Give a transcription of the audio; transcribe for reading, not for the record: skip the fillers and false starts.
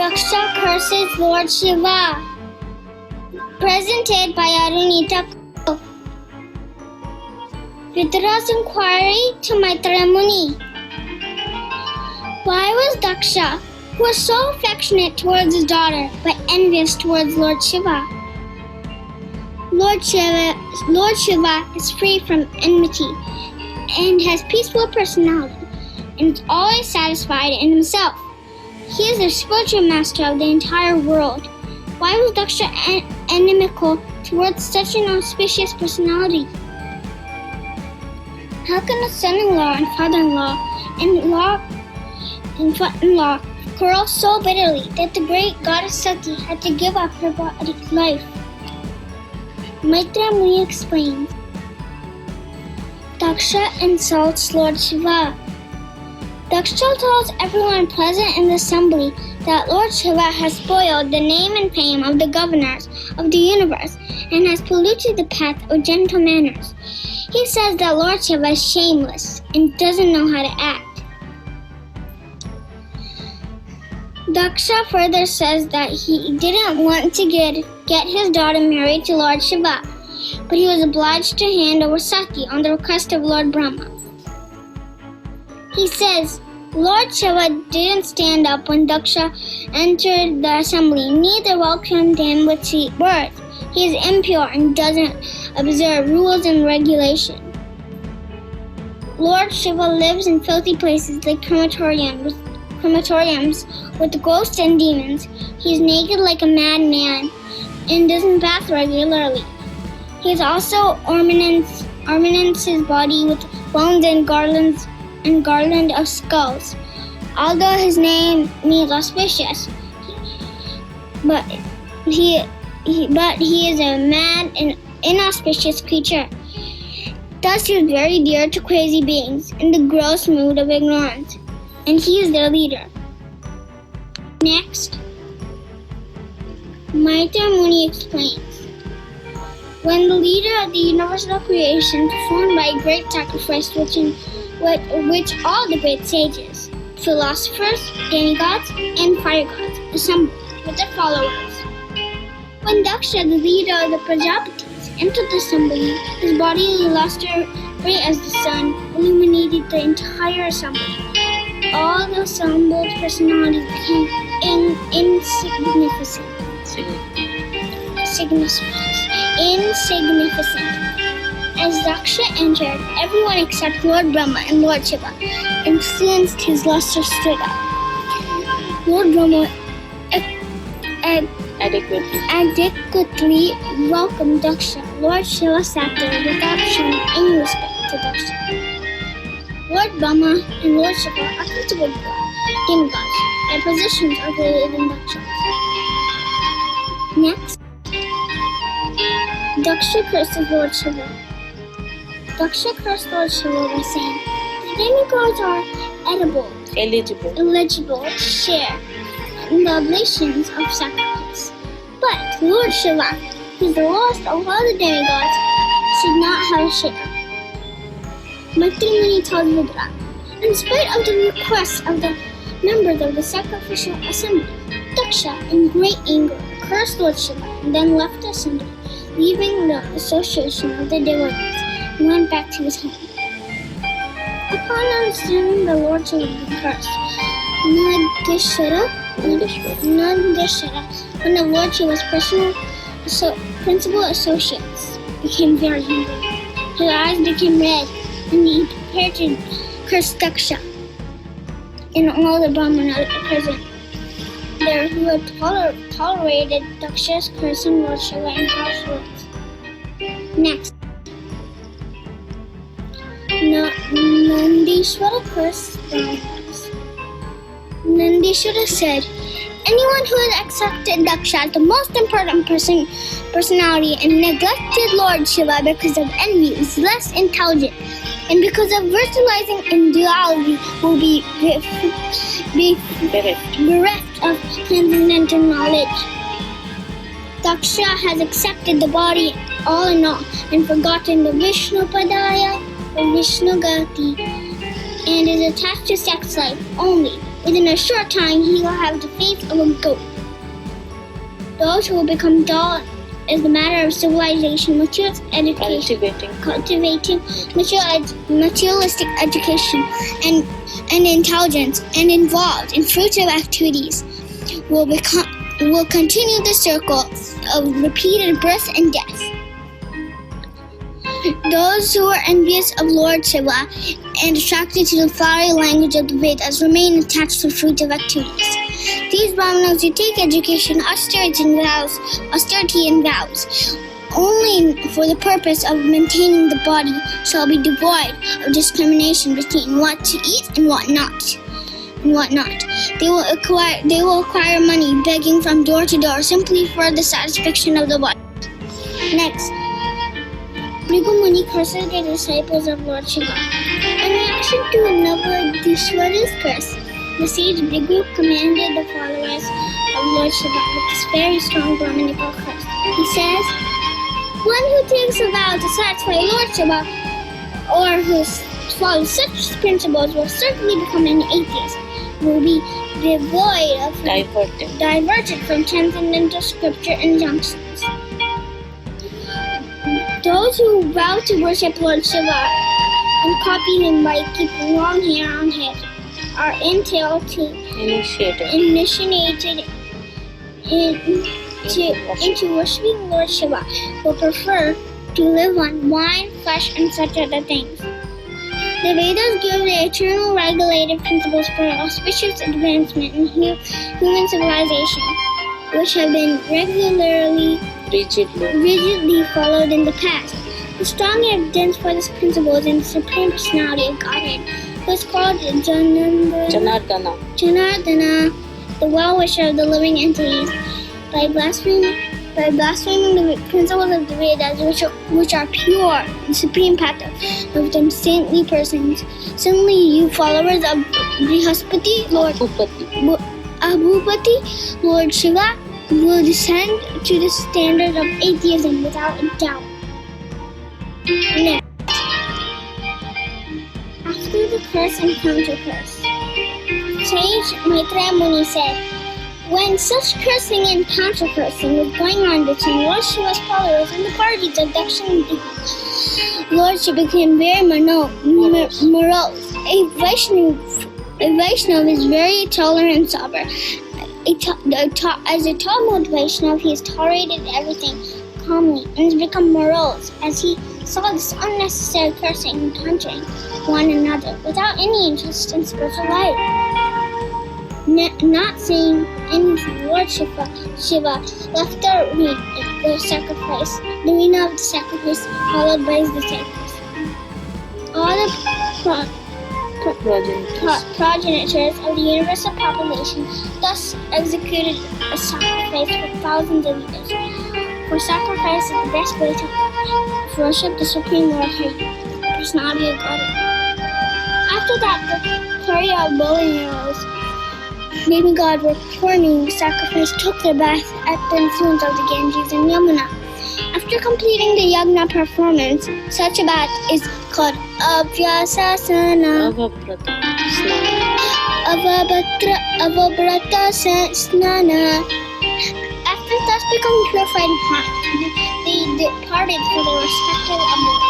Daksha curses Lord Shiva. Presented by Arunita. Vidra's inquiry to Maitreya Muni. Why was Daksha, who was so affectionate towards his daughter, but envious towards Lord Shiva? Lord Shiva is free from enmity and has peaceful personality and is always satisfied in himself. He is the spiritual master of the entire world. Why was Daksha inimical towards such an auspicious personality? How can a son-in-law and father-in-law and quarrel so bitterly that the great goddess Sati had to give up her body's life? Maitreya Muni explains. Daksha insults Lord Shiva. Daksha tells everyone present in the assembly that Lord Shiva has spoiled the name and fame of the governors of the universe and has polluted the path of gentle manners. He says that Lord Shiva is shameless and doesn't know how to act. Daksha further says that he didn't want to get his daughter married to Lord Shiva, but he was obliged to hand over Sati on the request of Lord Brahma. He says, Lord Shiva didn't stand up when Daksha entered the assembly, neither welcomed him with sweet words. He is impure and doesn't observe rules and regulations. Lord Shiva lives in filthy places like crematoriums with ghosts and demons. He is naked like a madman and doesn't bath regularly. He is also ornaments his body with bones and garland of skulls. Although his name means auspicious, but he is a mad and inauspicious creature. Thus he is very dear to crazy beings in the gross mood of ignorance, and he is their leader. Next, Maitreya Muni explains. When the leader of the universal creation performed by a great sacrifice which all the great sages, philosophers, demigods, and fire gods assembled with their followers. When Daksha, the leader of the Prajapatis, entered the assembly, his body luster bright as the sun illuminated the entire assembly. All the assembled personalities became insignificant. As Daksha entered, everyone except Lord Brahma and Lord Shiva, influenced his luster, stood up. Lord Brahma adequately welcomed Daksha. Lord Shiva sat there without showing any respect to Daksha. Lord Brahma and Lord Shiva are considered demigods. Their positions are greater than Daksha's. Next, Daksha curses Lord Shiva. Daksha cursed Lord Shiva by saying, the demigods are eligible to share in the oblations of sacrifice. But Lord Shiva, who is the lowest of all the demigods, should not have a share. Maitreya Muni told Vidra, in spite of the requests of the members of the sacrificial assembly, Daksha, in great anger, cursed Lord Shiva and then left the assembly, leaving the association of the devotees, and went back to his home. Upon understanding the Lord Shiva's curse, Nandishara, one of Lord Shiva's principal associates, became very angry. His eyes became red, and he prepared to curse Daksha and all the Brahmanas present there who had tolerated Daksha's cursing Lord Shiva in harsh words. Next, Nandishwara cursed Brahmanas. Nandishwara said, anyone who has accepted Daksha as the most important personality and neglected Lord Shiva because of envy is less intelligent, and because of virtualizing in duality will be bereft of transcendental knowledge. Daksha has accepted the body all in all and forgotten the Vishnu Padaya or Vishnu Gati and is attached to sex life only. Within a short time, he will have the face of a goat. Those who will become dull is the matter of civilization, materialistic education, cultivating materialistic education and intelligence, and involved in fruitive activities, will continue the circle of repeated birth and death. Those who are envious of Lord Shiva and attracted to the flowery language of the Vedas remain attached to fruitive activities. These Brahmanas who take education, austerity and vows, only for the purpose of maintaining the body, shall be devoid of discrimination between what to eat and what not. They will acquire money begging from door to door simply for the satisfaction of the body. Next, Bhrigu Muni curses the disciples of Lord Shiva. In reaction to Navadishwara's curse, the sage Bhrigu commanded the followers of Lord Shiva with this very strong Brahmanical curse. He says, one who takes a vow to satisfy Lord Shiva or who follows such principles will certainly become an atheist, will be devoid of diverted from transcendental scripture injunctions. Those who vow to worship Lord Shiva and copy him by keeping long hair on head are initiated into worshipping Lord Shiva, will prefer to live on wine, flesh, and such other things. The Vedas give the eternal regulative principles for auspicious advancement in human civilization, which have been rigidly followed in the past. The strong evidence for this principle is in the Supreme Personality of Godhead, who is called Janardana, the well-wisher of the living entities. By blaspheming the principles of the Vedas, which are pure and supreme path of them saintly persons, suddenly you followers of Brihaspati, Abhupati, Lord Shiva, will descend to the standard of atheism without a doubt. Next, after the curse and counter-curse, sage Maitreya Muni said, when such cursing and counter-cursing was going on between Lord Shiva's followers and the parties of Daksha and Shiva, Lord Shiva became very morose. A Vaishnava is very tolerant and sober. As a Talmud Vaishnava, he has tolerated everything calmly and has become morose as he saw this unnecessary cursing and countering one another without any interest in spiritual life. Not saying anything, Lord Shiva left the arena of the sacrifice, followed by his disciples. All the progenitors of the universal population thus executed a sacrifice for thousands of years. For sacrifice is the best way to worship the Supreme Lord, the Personality of Godhead. After that, the chariot of bowling arrows, baby God were performing the sacrifice, took their bath at the influence of the Ganges and Yamuna. After completing the yagna performance, such a bath is called Avyasasana. Avabrata Snana. After thus becoming purified and hot, they departed for their respective abodes.